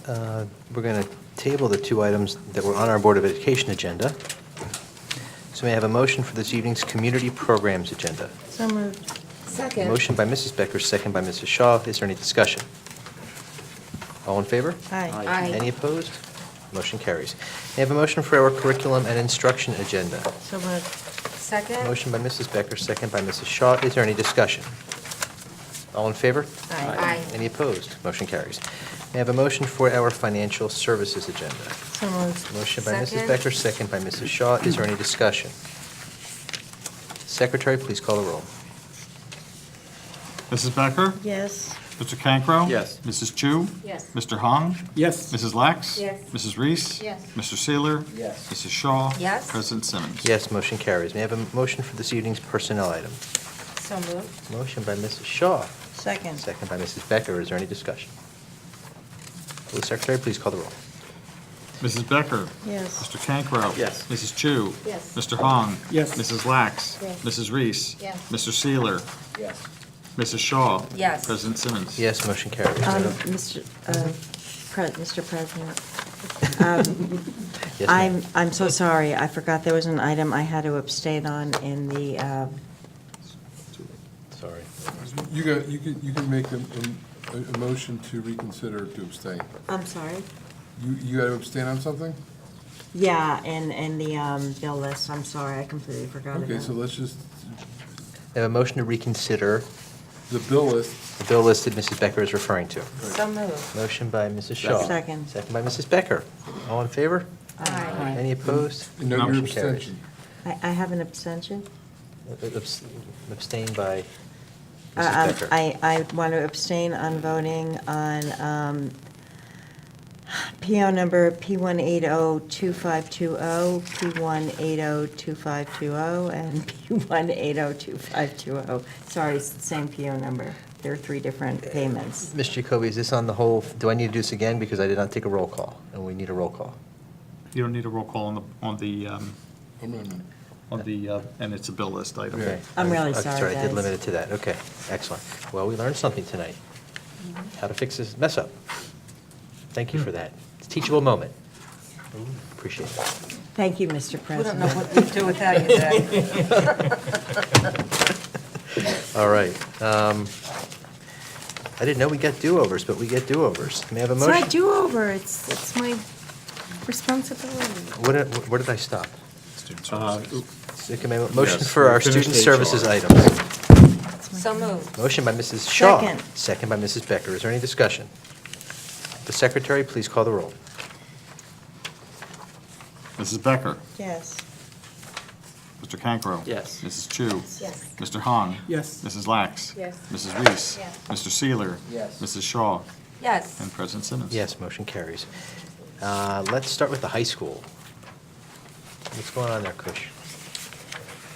We're going to table the two items that were on our Board of Education agenda. So may I have a motion for this evening's community programs agenda? So moved. Second. Motion by Mrs. Becker, second by Mrs. Shaw. Is there any discussion? All in favor? Aye. Aye. Any opposed? Motion carries. May I have a motion for our curriculum and instruction agenda? So moved. Second. Motion by Mrs. Becker, second by Mrs. Shaw. Is there any discussion? All in favor? Aye. Any opposed? Motion carries. May I have a motion for our financial services agenda? So moved. Motion by Mrs. Second. Becker, second by Mrs. Shaw. Is there any discussion? Secretary, please call the roll. Mrs. Becker? Yes. Mr. Cancro? Yes. Mrs. Chu? Yes. Mr. Hong? Yes. Mrs. Lax? Yes. Mrs. Reese? Yes. Mr. Seeler? Yes. Mrs. Shaw? Yes. President Simmons? Yes, motion carries. May I have a motion for this evening's personnel item? So moved. Motion by Mrs. Shaw, Second. second by Mrs. Becker. Is there any discussion? Will the Secretary please call the roll? Mrs. Becker? Yes. Mr. Cancro? Yes. Mrs. Chu? Yes. Mr. Hong? Yes. Mrs. Lax? Yes. Mrs. Reese? Yes. Mr. Seeler? Yes. Mrs. Shaw? Yes. President Simmons? Yes, motion carries. Mr. President, Yes, ma'am. I'm so sorry. I forgot there was an item I had to abstain on in the, Sorry. You can make a motion to reconsider to abstain. I'm sorry? You got to abstain on something? Yeah, in the bill list. I'm sorry. I completely forgot about it. Okay, so let's just, I have a motion to reconsider the bill list, the bill list that Mrs. Becker is referring to. So moved. Motion by Mrs. Shaw. Second. Second by Mrs. Becker. All in favor? Aye. Any opposed? no, your Motion carries. abstention. I have an abstention? Abstained by Mrs. Becker. I want to abstain on voting on PO number P1802520, P1802520, and P1802520. Sorry, it's the same PO number. There are three different payments. Ms. Jacoby, is this on the whole, do I need to do this again because I did not take a roll call, and we need a roll call? You don't need a roll call Amendment. and it's a bill list item. Okay. I'm really I sorry, I did guys. limit it to that. Okay, excellent. Well, we learned something tonight. How to fix this mess up. Thank you for that. It's a teachable moment. Appreciate it. Thank you, Mr. We don't know President. what we'd do without you, Dad. All right. I didn't know we got do-overs, but we get do-overs. May I have a It's motion? my do-over. It's my responsibility. Where did I stop? May I have a motion Yes, for our we finished student services HR. items. So moved. Motion by Mrs. Shaw. Second. Second by Mrs. Becker. Is there any discussion? The Secretary, please call the roll. Mrs. Becker? Yes. Mr. Cancro? Yes. Mrs. Chu? Yes. Mr. Hong? Yes. Mrs. Lax? Yes. Mrs. Reese? Yes. Mr. Seeler? Yes. Mrs. Shaw? Yes. And President Simmons? Yes, motion carries. Let's start with the high school. What's going on there, Kush?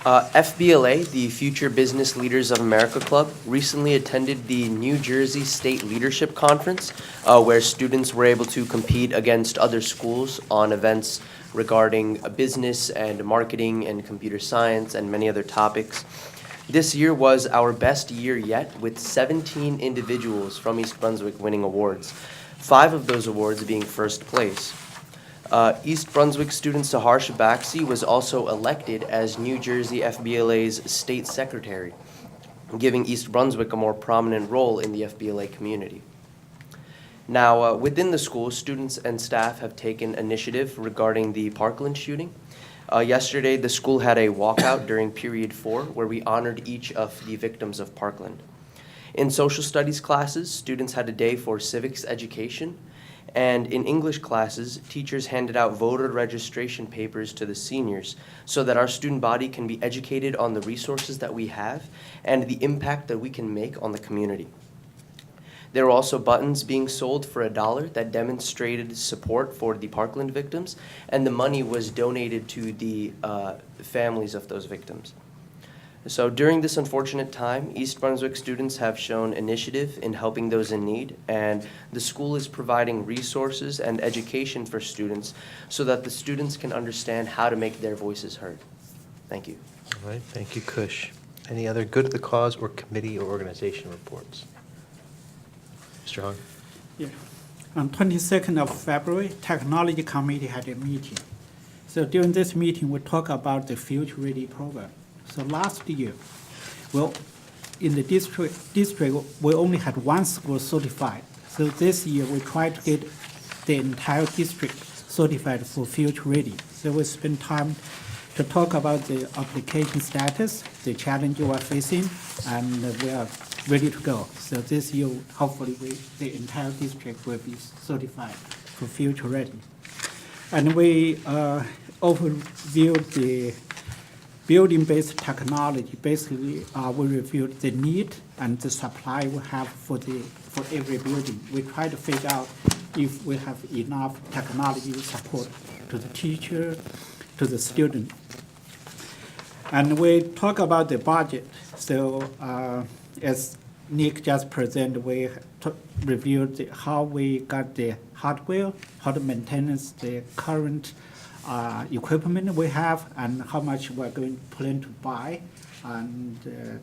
FBLA, the Future Business Leaders of America Club, recently attended the New Jersey State Leadership Conference, where students were able to compete against other schools on events regarding business and marketing and computer science and many other topics. This year was our best year yet, with 17 individuals from East Brunswick winning awards, 5 of those awards being first place. East Brunswick student Sahar Shabaxi was also elected as New Jersey FBLA's state secretary, giving East Brunswick a more prominent role in the FBLA community. Now, within the school, students and staff have taken initiative regarding the Parkland shooting. Yesterday, the school had a walkout during period 4 where we honored each of the victims of Parkland. In social studies classes, students had a day for civics education. And in English classes, teachers handed out voter registration papers to the seniors so that our student body can be educated on the resources that we have and the impact that we can make on the community. There were also buttons being sold for $1 that demonstrated support for the Parkland victims, and the money was donated to the families of those victims. So during this unfortunate time, East Brunswick students have shown initiative in helping those in need, and the school is providing resources and education for students so that the students can understand how to make their voices heard. Thank you. All right, thank you, Kush. Any other good of the cause or committee or organization reports? Mr. Hong? Yeah. On 22nd of February, Technology Committee had a meeting. So during this meeting, we talk about the Future Ready program. So last year, well, in the district, we only had one school certified. So this year, we try to get the entire district certified for Future Ready. So we spend time to talk about the application status, the challenge we are facing, and we are ready to go. So this year, hopefully, the entire district will be certified for Future Ready. And we overviewed the building-based technology. Basically, we reviewed the need and the supply we have for every building. We try to figure out if we have enough technology support to the teacher, to the student. And we talk about the budget. So as Nick just presented, we reviewed how we got the hardware, how to maintain the current equipment we have, and how much we're going to plan to buy. And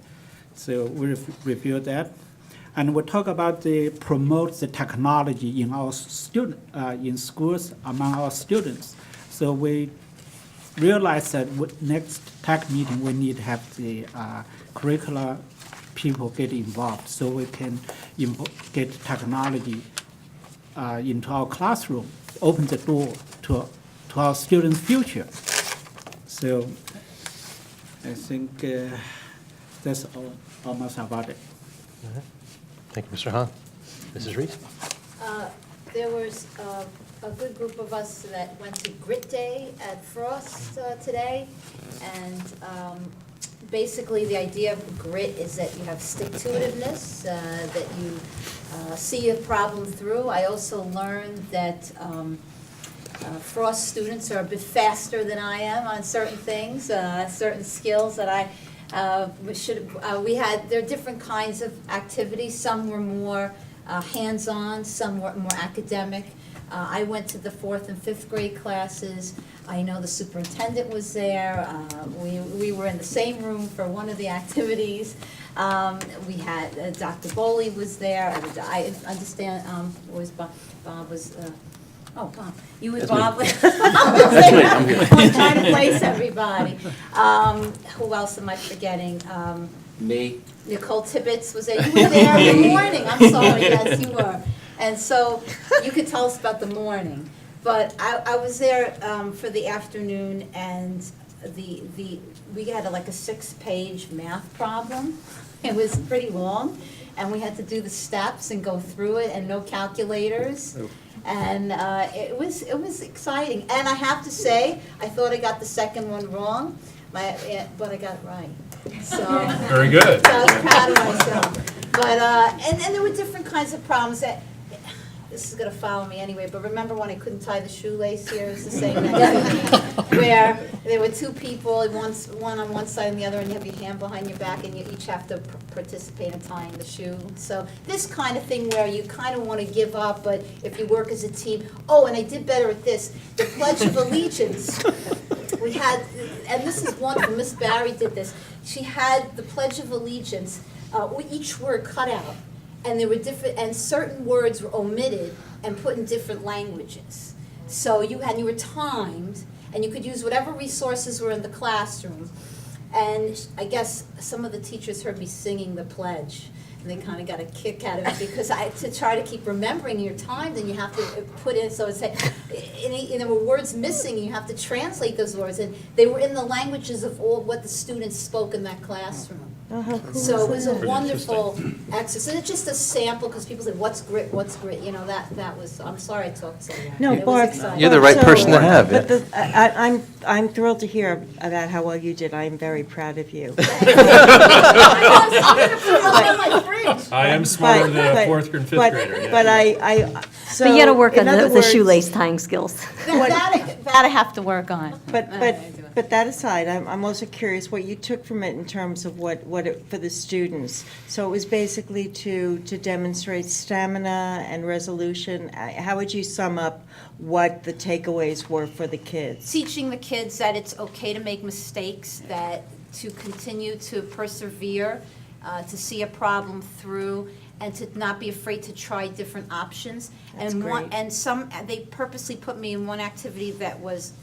so we review that. And we talk about promote the technology in our in schools among our students. So we realize that next tech meeting we need to have the curricular people get involved, so we can get technology into our classroom, open the door to our students' future. So I think that's almost about it. Thank you, Mr. Hahn. Mrs. Reese? There was a good group of us that went to Grit Day at Frost today, and basically the idea of grit is that you have stick-to-itiveness, that you see a problem through. I also learned that Frost students are a bit faster than I am on certain things, certain skills that I there are different kinds of activities. Some were more hands-on, some were more academic. I went to the 4th and 5th grade classes. I know the superintendent was there. We were in the same room for one of the activities. We had Dr. Boley was there. I understand. Bob was. Oh, Bob, you and Bob. I'm trying to place everybody. Who else am I forgetting? Me. Nicole Tibbetts was there. You were there in the morning. I'm sorry, yes, you were. And so you could tell us about the morning. But I was there for the afternoon, and we had like a 6-page math problem. It was pretty long, and we had to do the steps and go through it, and no calculators. And it was exciting. And I have to say, I thought I got the second one wrong, but I got it right. So Very good. I was proud of myself. But and there were different kinds of problems that. This is going to follow me anyway, but remember when I couldn't tie the shoelace here? It was the same activity, where there were two people, one on one side and the other, and you have your hand behind your back, and you each have to participate in tying the shoe. So this kind of thing where you kind of want to give up, but if you work as a team. Oh, and I did better at this. The Pledge of Allegiance. We had, and this is wonderful, Miss Barry did this. She had the Pledge of Allegiance, each word cut out. And there were different, and certain words were omitted and put in different languages. So you were timed, and you could use whatever resources were in the classroom. And I guess some of the teachers heard me singing the pledge, and they kind of got a kick out of it, because to try to keep remembering your time, then you have to put in, so it's like, and there were words missing, and you have to translate those words, and they were in the languages of all what the students spoke in that classroom. Oh, how cool So it is was a that? wonderful exercise. And it's just a sample, because people said, what's grit, you know, that was, I'm sorry I talked so much. No, It was Barb. exciting. You're the right person to have, But yeah. I'm thrilled to hear about how well you did. I'm very proud of you. I'm gonna put it on my fridge. I am smarter than a But- 4th and 5th but- grader. yeah. But so. But you got to work on in other the words- shoelace tying skills. That That I have to work on. But that aside, I'm also curious what you took from it in terms of what for the students. So it was basically to demonstrate stamina and resolution. How would you sum up what the takeaways were for the kids? teaching the kids that it's okay to make mistakes, that to continue to persevere, to see a problem through, and to not be afraid to try different options. That's And great. they purposely put me in one activity that was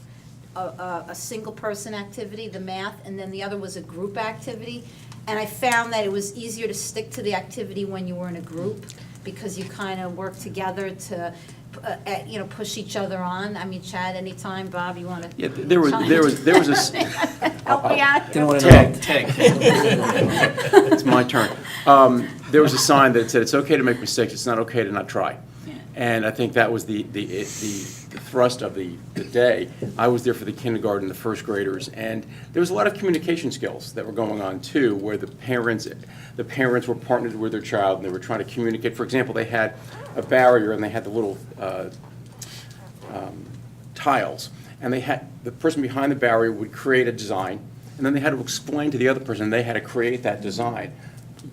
a single-person activity, the math, and then the other was a group activity. And I found that it was easier to stick to the activity when you were in a group, because you kind of work together to, push each other on. I mean, Chad, anytime, Bob, you want to? Yeah, there was a, Help me out. tag. It's my turn. There was a sign that said, it's okay to make mistakes, it's not okay to not try. And I think that was the thrust of the day. I was there for the kindergarten, the first graders, and there was a lot of communication skills that were going on too, where the parents were partnered with their child and they were trying to communicate. For example, they had a barrier and they had the little tiles, and they had, the person behind the barrier would create a design, and then they had to explain to the other person, they had to create that design,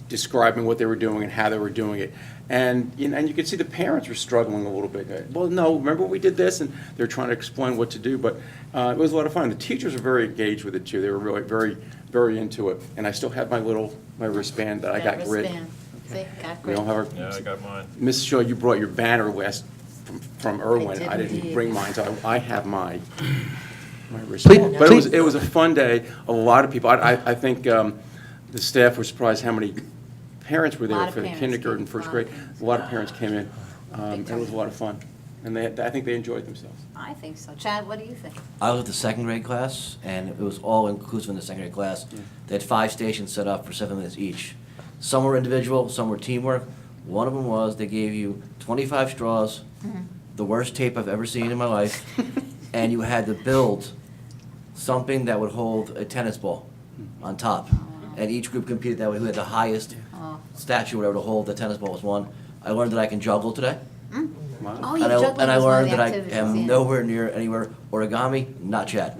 describing what they were doing and how they were doing it. And you could see the parents were struggling a little bit. Well, no, remember we did this? And they're trying to explain what to do, but it was a lot of fun. The teachers were very engaged with it too. They were really very, very into it. And I still have my wristband that I got rid. See, got We grid. all have our, Yeah, I got mine. Mrs. Shaw, you brought your banner last from Irwin. I I did didn't indeed. bring mine, so I have my wristband. But it was a fun day. A lot of people, I think the staff were surprised how many parents were A there lot of for the parents kindergarten, came. first A lot of grade. parents. A lot of parents came in, and it was a lot of fun. And I think they enjoyed themselves. I think so. Chad, what do you think? I was with the second grade class, and it was all inclusive in the second grade class. They had 5 stations set up for 7 minutes each. Some were individual, some were teamwork. One of them was they gave you 25 straws, the worst tape I've ever seen in my life, and you had to build something that would hold a tennis ball on top. And each group competed that way. Who had the highest statue or whatever to hold the tennis ball was one. I learned that I can juggle today. Oh, you And I juggling was one learned of the that I activities, am yeah. nowhere near anywhere origami, not Chad.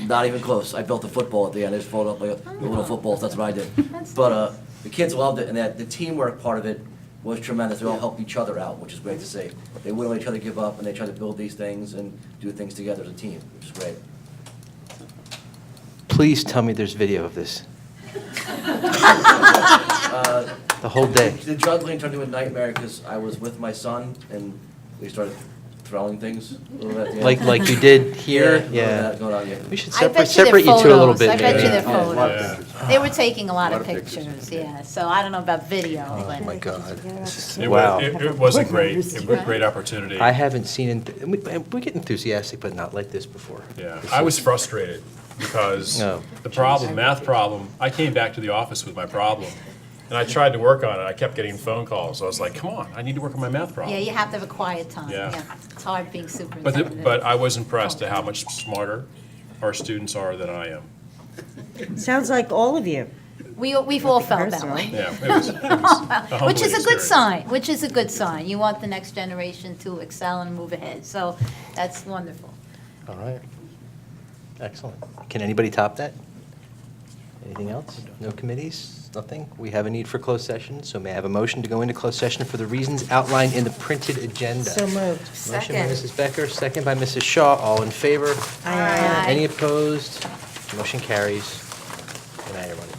Not even close. I built a football at the end. I just folded up like a little footballs. That's what I did. But the kids loved it, and the teamwork part of it was tremendous. They all helped each other out, which is great to see. They wouldn't let each other give up, and they tried to build these things and do things together as a team, which is great. Please tell me there's video of this. The whole day. The juggling turned into a nightmare because I was with my son, and we started throwing things a little bit at the end. Like you did here? a little bit of Yeah. that going on, yeah. We should I bet you separate they're you two a little photos. bit, I bet maybe. you they're Yeah. photos. They were taking a lot of pictures. pictures, yeah, so I don't know about video, but. Oh, my God. Wow. Wow. It was a great opportunity. I haven't seen, we get enthusiastic, but not like this before. Yeah, I was frustrated because No. the problem, math problem, I came back to the office with my problem. And I tried to work on it. I kept getting phone calls. I was like, come on, I need to work on my math problem. Yeah, you have to have a quiet time, Yeah. yeah. It's hard being superintendent. But I was impressed at how much smarter our students are than I am. Sounds like all of you. We've all felt that Personally. way. Yeah, it was a humbling Which is a good experience. sign, which is a good sign. You want the next generation to excel and move ahead, so that's wonderful. All right. Excellent. Can anybody top that? Anything else? No committees? Nothing? We have a need for closed session, so may I have a motion to go into closed session for the reasons outlined in the printed agenda? So moved. Motion by Mrs. Becker, second by Mrs. Shaw. All in favor? Aye. Any opposed? Motion carries. Good night, everyone.